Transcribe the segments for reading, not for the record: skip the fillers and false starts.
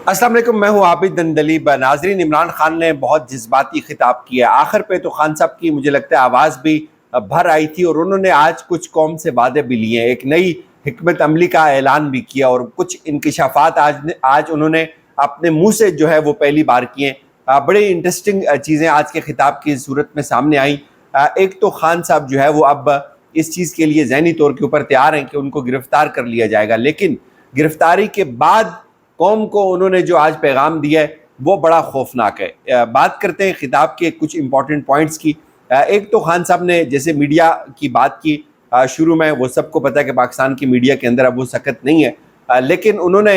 अस्सलाम वालेकुम, मैं हूँ आबिद दंदलीब। नाजरीन, इमरान खान ने बहुत जज्बाती खिताब किया। आखिर पे तो खान साहब की मुझे लगता है आवाज़ भी भर आई थी और उन्होंने आज कुछ कौम से वादे भी लिए हैं, एक नई हिकमत अमली का ऐलान भी किया और कुछ इंकिशाफात आज उन्होंने अपने मुंह से जो है वो पहली बार किए। बड़ी इंटरेस्टिंग चीज़ें आज के खिताब की सूरत में सामने आई। एक तो खान साहब जो है वो अब इस चीज़ के लिए ज़हनी तौर के ऊपर तैयार हैं कि उनको गिरफ्तार कर लिया जाएगा, लेकिन गिरफ्तारी के बाद कौम को उन्होंने जो आज पैगाम दिया है वो बड़ा खौफनाक है। बात करते हैं खिताब के कुछ इंपॉर्टेंट पॉइंट्स की। एक तो खान साहब ने जैसे मीडिया की बात की, शुरू में वो सबको पता है कि पाकिस्तान की मीडिया के अंदर अब वो सख्त नहीं है, लेकिन उन्होंने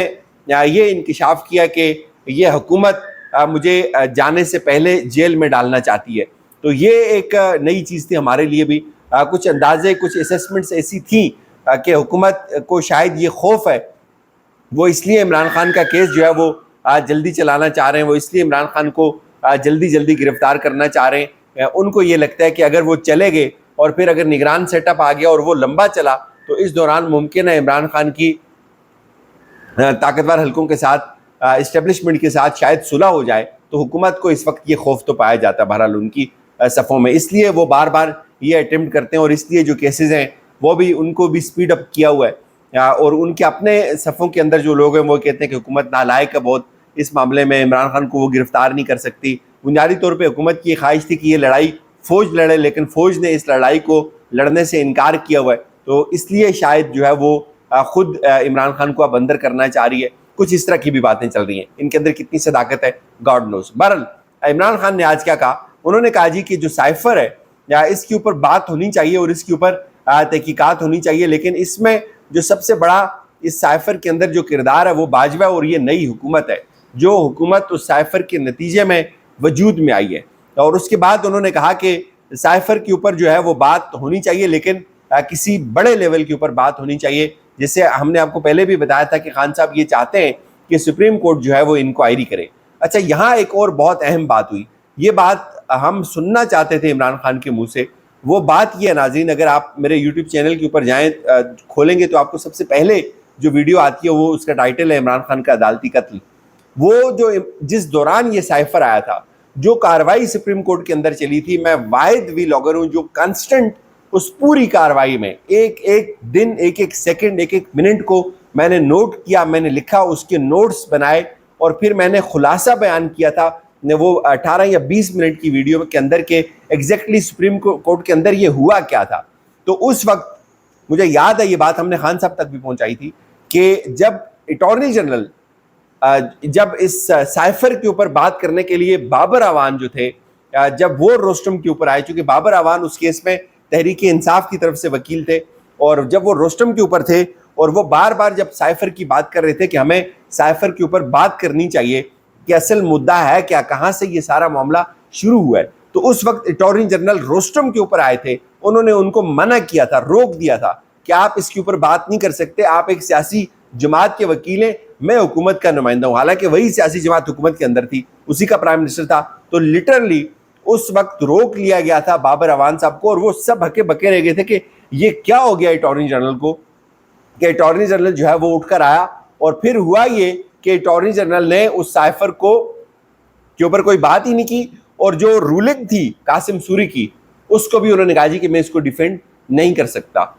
ये इंकिशाफ किया कि ये हुकूमत मुझे जाने से पहले जेल में डालना चाहती है। तो ये एक नई चीज़ थी हमारे लिए भी। कुछ अंदाजे, कुछ असेसमेंट्स ऐसी थी कि हुकूमत को शायद ये खौफ है, वो इसलिए इमरान खान का केस जो है वो जल्दी चलाना चाह रहे हैं, वो इसलिए इमरान खान को जल्दी गिरफ्तार करना चाह रहे हैं। उनको ये लगता है कि अगर वो चले गए और फिर अगर निगरान सेटअप आ गया और वो लंबा चला तो इस दौरान मुमकिन है इमरान खान की ताकतवर हलकों के साथ, इस्टेब्लिशमेंट के साथ शायद सुलह हो जाए। तो हुकूमत को इस वक्त ये खौफ तो पाया जाता है बहरहाल उनकी सफ़ों में, इसलिए वो बार बार ये अटेम्प्ट करते हैं और इसलिए जो केसेस हैं वो भी उनको भी स्पीड अप किया हुआ है। और उनके अपने सफ़ों के अंदर जो लोग हैं वो कहते हैं कि हुकूमत नालायक है बहुत, इस मामले में इमरान खान को वो गिरफ्तार नहीं कर सकती। बुनियादी तौर पे हुकूमत की ख्वाहिश थी कि ये लड़ाई फ़ौज लड़े, लेकिन फ़ौज ने इस लड़ाई को लड़ने से इनकार किया हुआ है, तो इसलिए शायद जो है वो ख़ुद इमरान खान को अब अंदर करना चाह रही है। कुछ इस तरह की भी बातें चल रही हैं, इनके अंदर कितनी सदाकत है गॉड नोस। बहरहाल इमरान खान ने आज क्या कहा, उन्होंने कहा जी कि जो साइफर है या इसके ऊपर बात होनी चाहिए और इसके ऊपर तहकीकात होनी चाहिए, लेकिन इसमें जो सबसे बड़ा इस साइफर के अंदर जो किरदार है वो बाजवा है और ये नई हुकूमत है, जो हुकूमत उस साइफर के नतीजे में वजूद में आई है। और उसके बाद उन्होंने कहा कि साइफर के ऊपर जो है वो बात होनी चाहिए, लेकिन किसी बड़े लेवल के ऊपर बात होनी चाहिए। जैसे हमने आपको पहले भी बताया था कि खान साहब ये चाहते हैं कि सुप्रीम कोर्ट जो है वो इंक्वायरी करे। अच्छा, यहाँ एक और बहुत अहम बात हुई, ये बात हम सुनना चाहते थे इमरान खान के मुँह से। वो बात ये है नाज़रीन, अगर आप मेरे यूट्यूब चैनल के ऊपर जाएँ, खोलेंगे तो आपको सबसे पहले जो वीडियो आती है वो उसका टाइटल है इमरान खान का अदालती कत्ल। वो जो जिस दौरान ये साइफर आया था, जो कार्रवाई सुप्रीम कोर्ट के अंदर चली थी, मैं वाहिद व्लॉगर हूँ जो कांस्टेंट उस पूरी कार्रवाई में एक एक दिन, एक एक सेकंड, एक एक मिनट को मैंने नोट किया, मैंने लिखा, उसके नोट्स बनाए और फिर मैंने खुलासा बयान किया था। वो 18 या 20 मिनट की वीडियो के अंदर के एग्जैक्टली सुप्रीम कोर्ट के अंदर ये हुआ क्या था। तो उस वक्त मुझे याद है, ये बात हमने खान साहब तक भी पहुंचाई थी कि जब अटॉर्नी जनरल जब इस साइफर के ऊपर बात करने के लिए बाबर अवान जो थे, जब वो रोस्टम के ऊपर आए, चूंकि बाबर अवान उस केस में तहरीक इंसाफ की तरफ से वकील थे, और जब वो रोस्टम के ऊपर थे और वो बार बार जब साइफर की बात कर रहे थे कि हमें साइफर के ऊपर बात करनी चाहिए कि असल मुद्दा है क्या, कहाँ से ये सारा मामला शुरू हुआ है, तो उस वक्त अटॉर्नी जनरल रोस्टम के ऊपर आए थे। उन्होंने उनको मना किया था, रोक दिया था कि आप इसके ऊपर बात नहीं कर सकते, आप एक सियासी जमात के वकील हैं, मैं हुकूमत का नुमाइंदा हूँ। हालांकि वही सियासी जमात हुकूमत के अंदर थी, उसी का प्राइम मिनिस्टर था। तो लिटरली उस वक्त रोक लिया गया था बाबर अवान साहब को और वो सब हके बके रह गए थे कि ये क्या हो गया अटॉर्नी जनरल को, कि अटॉर्नी जनरल जो है वो उठकर आया। और फिर हुआ ये कि अटॉर्नी जनरल ने उस साइफर को के ऊपर कोई बात ही नहीं की, और जो रूलिंग थी कासिम सूरी की उसको भी उन्होंने कहा जी कि मैं इसको डिफेंड नहीं कर सकता।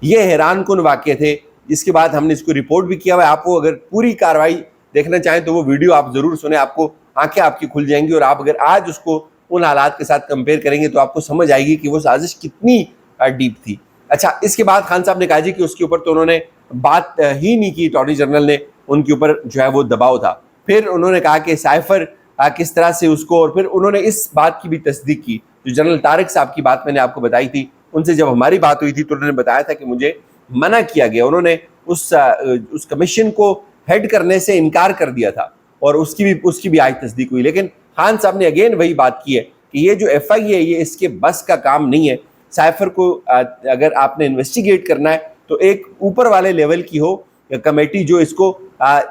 ये हैरान कुन वाक़े थे, जिसके बाद हमने इसको रिपोर्ट भी किया हुआ है। आपको अगर पूरी कार्रवाई देखना चाहें तो वो वीडियो आप ज़रूर सुने, आपको आंखें आपकी खुल जाएंगी और आप अगर आज उसको उन हालात के साथ कंपेयर करेंगे तो आपको समझ आएगी कि वो साजिश कितनी डीप थी। अच्छा, इसके बाद खान साहब ने कहा जी कि उसके ऊपर तो उन्होंने बात ही नहीं की, अटॉर्नी जनरल ने उनके ऊपर जो है वो दबाव था। फिर उन्होंने कहा कि साइफर किस तरह से उसको, और फिर उन्होंने इस बात की भी तस्दीक की, जो जनरल तारिक साहब की बात मैंने आपको बताई थी, उनसे जब हमारी बात हुई थी तो उन्होंने बताया था कि मुझे मना किया गया, उन्होंने उस कमीशन को हेड करने से इनकार कर दिया था और उसकी भी आज तस्दीक हुई। लेकिन खान साहब ने अगेन वही बात की है कि ये जो FI है ये इसके बस का काम नहीं है। साइफर को अगर आपने इन्वेस्टिगेट करना है तो एक ऊपर वाले लेवल की हो कमेटी जो इसको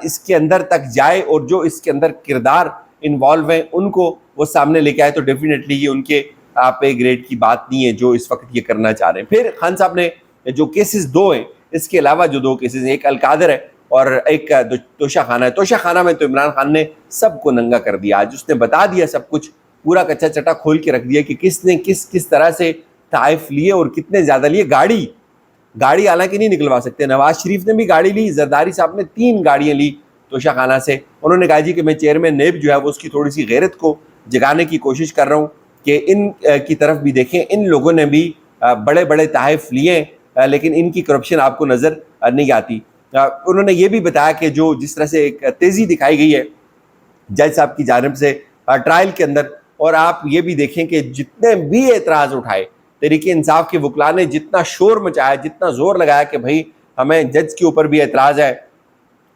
इसके अंदर तक जाए और जो इसके अंदर किरदार इन्वॉल्व हैं उनको वो सामने लेके आए, तो डेफिनेटली ये उनके पे ग्रेड की बात नहीं है जो इस वक्त ये करना चाह रहे हैं। फिर खान साहब ने जो केसेस दो हैं, इसके अलावा जो दो केसेस हैं, एक अलकादर है اور ایک توشہ خانہ ہے. توشہ خانہ میں تو عمران خان نے سب کو ننگا کر دیا. آج اس نے بتا دیا سب کچھ, پورا کچا چٹا کھول کے رکھ دیا کہ کس نے کس طرح سے تحائف لیے اور کتنے زیادہ لیے. گاڑی حالانکہ نہیں نکلوا سکتے. نواز شریف نے بھی گاڑی لی, زرداری صاحب نے 3 گاڑیاں لی توشہ خانہ سے. انہوں نے کہا جی کہ میں چیئرمین نیب جو ہے وہ اس کی تھوڑی سی غیرت کو جگانے کی کوشش کر رہا ہوں کہ ان کی طرف بھی دیکھیں, ان لوگوں نے بھی بڑے بڑے تحائف لیے لیکن ان کی کرپشن آپ کو نظر نہیں آتی. انہوں نے یہ بھی بتایا کہ جس طرح سے ایک تیزی دکھائی گئی ہے جج صاحب کی جانب سے ٹرائل کے اندر, اور آپ یہ بھی دیکھیں کہ جتنے بھی اعتراض اٹھائے تحریک انصاف کے وکلاء نے, جتنا شور مچایا, جتنا زور لگایا کہ بھائی ہمیں جج کے اوپر بھی اعتراض ہے,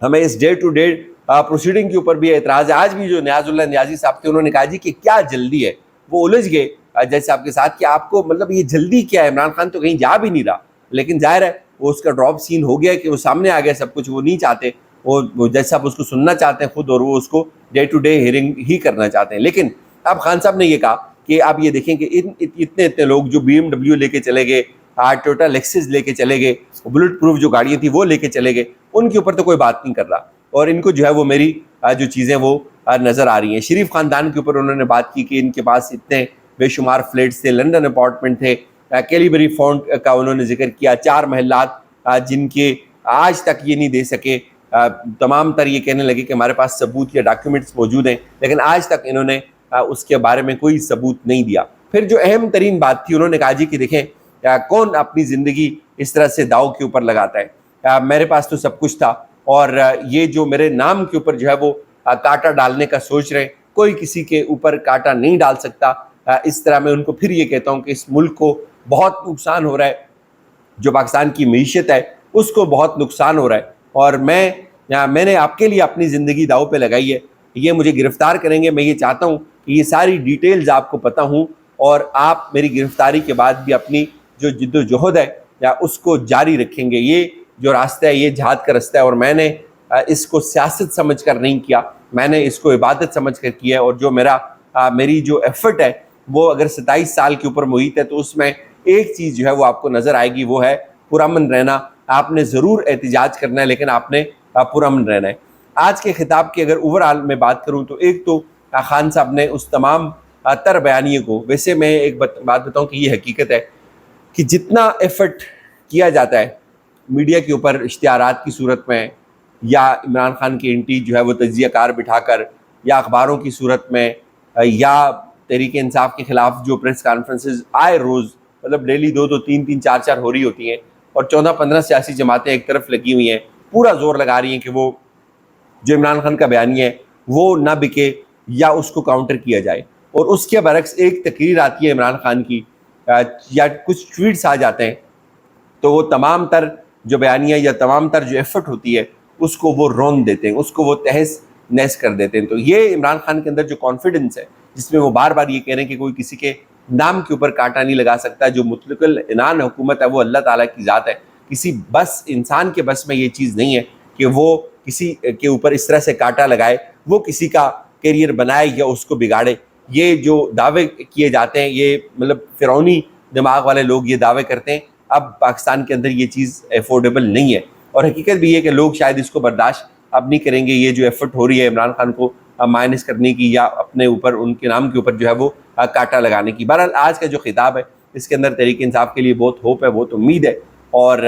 ہمیں اس ڈے ٹو ڈے پروسیڈنگ کے اوپر بھی اعتراض ہے. آج بھی جو نیاز اللہ نیازی صاحب تھے انہوں نے کہا جی کہ کیا جلدی ہے, وہ الجھ گئے جج صاحب کے ساتھ کہ آپ کو مطلب یہ جلدی کیا ہے, عمران خان تو کہیں جا بھی نہیں رہا. لیکن ظاہر ہے وہ اس کا ڈراپ سین ہو گیا کہ وہ سامنے آ گیا سب کچھ. وہ نہیں چاہتے, وہ جج صاحب اس کو سننا چاہتے ہیں خود, اور وہ اس کو ڈے ٹو ڈے ہیئرنگ ہی کرنا چاہتے ہیں. لیکن اب خان صاحب نے یہ کہا کہ آپ یہ دیکھیں کہ اتنے لوگ جو BMW لے کے چلے گئے, ٹویوٹا لیکسس لے کے چلے گئے, بلٹ پروف جو گاڑیاں تھیں وہ لے کے چلے گئے, ان کے اوپر تو کوئی بات نہیں کر رہا, اور ان کو جو ہے وہ میری جو چیزیں وہ نظر آ رہی ہیں. شریف خاندان کے اوپر انہوں نے بات کی کہ ان کے پاس اتنے بے شمار فلیٹس تھے, لنڈن اپارٹمنٹ تھے, کیلیبری فونٹ کا انہوں نے ذکر کیا, 4 محلات جن کے آج تک یہ نہیں دے سکے. تمام تر یہ کہنے لگے کہ ہمارے پاس ثبوت یا ڈاکیومنٹس موجود ہیں, لیکن آج تک انہوں نے اس کے بارے میں کوئی ثبوت نہیں دیا. پھر جو اہم ترین بات تھی, انہوں نے کہا جی کہ دیکھیں کون اپنی زندگی اس طرح سے داؤ کے اوپر لگاتا ہے, میرے پاس تو سب کچھ تھا, اور یہ جو میرے نام کے اوپر جو ہے وہ کانٹا ڈالنے کا سوچ رہے ہیں, کوئی کسی کے اوپر کانٹا نہیں ڈال سکتا. اس طرح میں ان کو پھر یہ کہتا ہوں کہ اس ملک کو بہت نقصان ہو رہا ہے, جو پاکستان کی معیشت ہے اس کو بہت نقصان ہو رہا ہے, اور میں نے آپ کے لیے اپنی زندگی داؤ پہ لگائی ہے. یہ مجھے گرفتار کریں گے, میں یہ چاہتا ہوں کہ یہ ساری ڈیٹیلز آپ کو پتہ ہوں, اور آپ میری گرفتاری کے بعد بھی اپنی جو جد و جہد ہے یا اس کو جاری رکھیں گے. یہ جو راستہ ہے یہ جہاد کا راستہ ہے, اور میں نے اس کو سیاست سمجھ کر نہیں کیا, میں نے اس کو عبادت سمجھ کر کیا ہے. اور جو میری جو ایفرٹ ہے وہ اگر 27 سال کے اوپر محیط ہے, تو اس میں ایک چیز جو ہے وہ آپ کو نظر آئے گی, وہ ہے پرامن رہنا. آپ نے ضرور احتجاج کرنا ہے, لیکن آپ نے پرامن رہنا ہے. آج کے خطاب کی اگر اوورآل میں بات کروں تو ایک تو خان صاحب نے اس تمام تر بیانیے کو, ویسے میں ایک بات بتاؤں کہ یہ حقیقت ہے کہ جتنا ایفرٹ کیا جاتا ہے میڈیا کے اوپر اشتہارات کی صورت میں, یا عمران خان کی انٹی جو ہے وہ تجزیہ کار بٹھا کر, یا اخباروں کی صورت میں, یا تحریک انصاف کے خلاف جو پریس کانفرنسز آئے روز, مطلب ڈیلی 2 3 4 ہو رہی ہوتی ہیں, اور 14-15 سیاسی جماعتیں ایک طرف لگی ہوئی ہیں, پورا زور لگا رہی ہیں کہ وہ جو عمران خان کا بیانیہ ہے وہ نہ بکے یا اس کو کاؤنٹر کیا جائے. اور اس کے برعکس ایک تقریر آتی ہے عمران خان کی, یا کچھ ٹویٹس آ جاتے ہیں, تو وہ تمام تر جو بیانیہ یا تمام تر جو ایفرٹ ہوتی ہے اس کو وہ رون دیتے ہیں, اس کو وہ تہس نہس کر دیتے ہیں. تو یہ عمران خان کے اندر جو کانفیڈنس ہے, جس میں وہ بار بار یہ کہہ رہے ہیں کہ کوئی کسی کے نام کے اوپر کانٹا نہیں لگا سکتا, جو مطلق العنان حکومت ہے وہ اللہ تعالیٰ کی ذات ہے, کسی بس انسان کے بس میں یہ چیز نہیں ہے کہ وہ کسی کے اوپر اس طرح سے کانٹا لگائے, وہ کسی کا کیریئر بنائے یا اس کو بگاڑے. یہ جو دعوے کیے جاتے ہیں, یہ مطلب فرعونی دماغ والے لوگ یہ دعوے کرتے ہیں. اب پاکستان کے اندر یہ چیز افورڈیبل نہیں ہے, اور حقیقت بھی یہ کہ لوگ شاید اس کو برداشت اب نہیں کریں گے. یہ جو ایفرٹ ہو رہی ہے عمران خان کو مائنس کرنے کی, یا اپنے اوپر ان کے نام کے اوپر جو ہے وہ کانٹا لگانے کی. بہرحال آج کا جو خطاب ہے اس کے اندر تحریک انصاف کے لیے بہت ہوپ ہے, بہت امید ہے, اور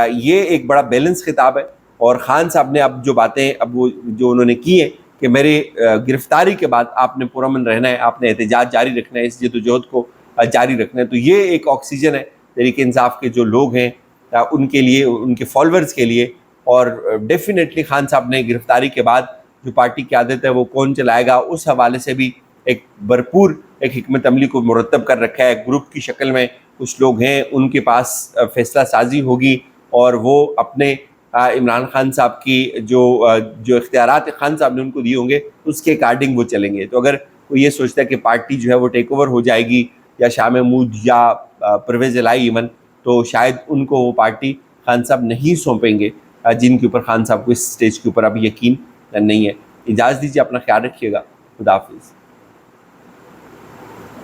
یہ ایک بڑا بیلنس خطاب ہے. اور خان صاحب نے اب جو باتیں اب وہ جو انہوں نے کی ہیں کہ میرے گرفتاری کے بعد آپ نے پرامن رہنا ہے, آپ نے احتجاج جاری رکھنا ہے, اس جدوجہد کو جاری رکھنا ہے. تو یہ ایک آکسیجن ہے تحریک انصاف کے جو لوگ ہیں ان کے لیے, ان کے فالوورز کے لیے. اور ڈیفینیٹلی خان صاحب نے گرفتاری کے بعد جو پارٹی کی عادت ہے وہ کون چلائے گا, اس حوالے سے بھی ایک بھرپور ایک حکمت عملی کو مرتب کر رکھا ہے. گروپ کی شکل میں کچھ لوگ ہیں, ان کے پاس فیصلہ سازی ہوگی, اور وہ اپنے عمران خان صاحب کی جو اختیارات خان صاحب نے ان کو دیے ہوں گے اس کے اکارڈنگ وہ چلیں گے. تو اگر کوئی یہ سوچتا ہے کہ پارٹی جو ہے وہ ٹیک اوور ہو جائے گی, یا شاہ محمود یا پرویز الہی ایون, تو شاید ان کو وہ پارٹی خان صاحب نہیں سونپیں گے, جن کے اوپر خان صاحب کو اس سٹیج کے اوپر اب یقین نہیں ہے. اجازت دیجیے, اپنا خیال رکھیے گا. خدا حافظ.